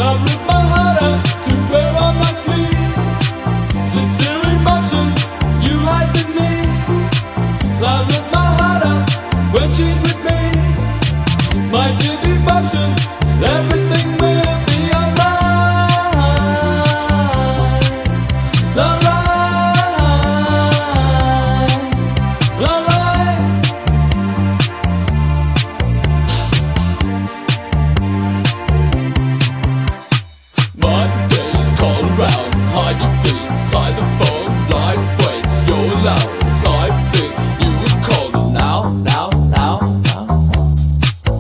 I rip my heart out to wear on my sleeve. Sincere emotions you hide beneath. I rip my heart out when she's with me. My dear devotions, everything will be alright. Alright, alright. Mondays call around, hide your feet inside the phone. Life waits, you're loud. So I think you would call now, now, now, now.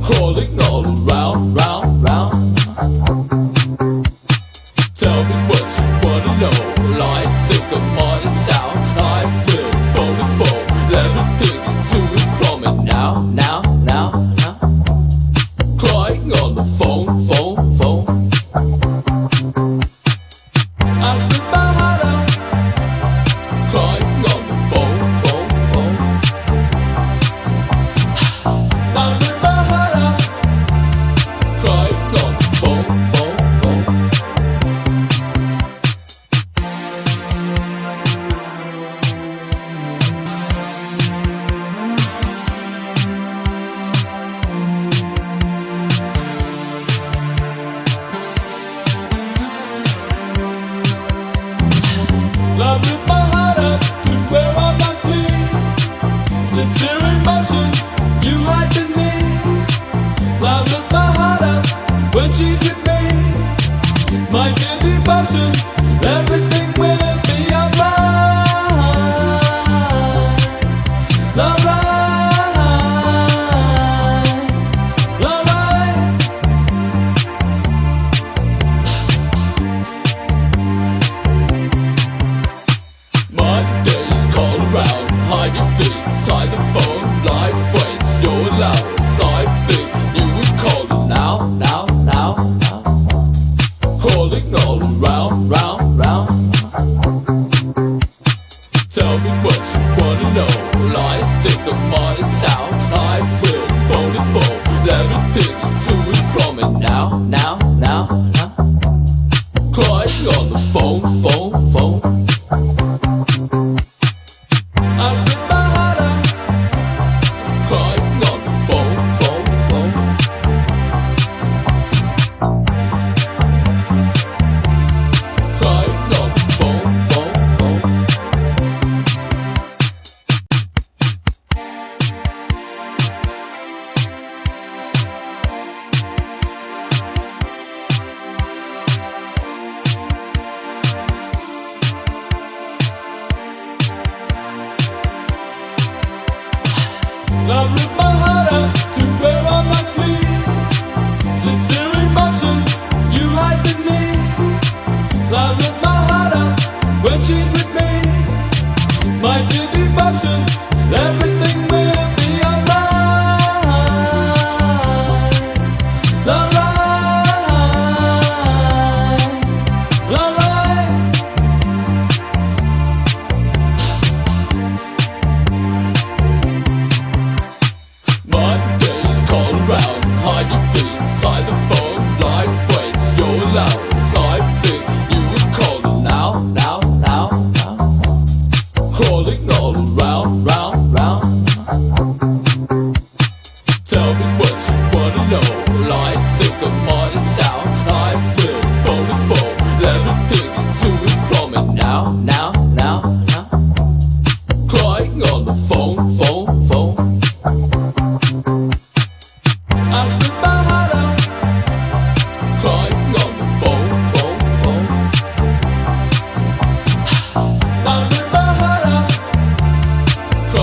Crawling all around, round, round. Tell me what you wanna know. Well, I think I'm on its sound. I will phone to phone. Everything is to and from it now, now, now, now. Crying on the phone, phone, phone. I rip my heart out, crying on the phone, phone, phone. I rip my heart out, crying on the phone, phone, phone. I rip my heart out to wear on my sleeve. Sincere emotions you hide beneath. I rip my heart out when she's with me. My dear devotions, everything will be alright. Alright, alright. Mondays call around, hide your feet inside the phone. Life waits, you're loud. So I think you would call now, now, now, now. Crawling all around, round, round. Tell me what you wanna know. Well, I think I'm on its sound. I will phone to phone. Everything is to and from it now, now, now, now. Crying on the phone, phone.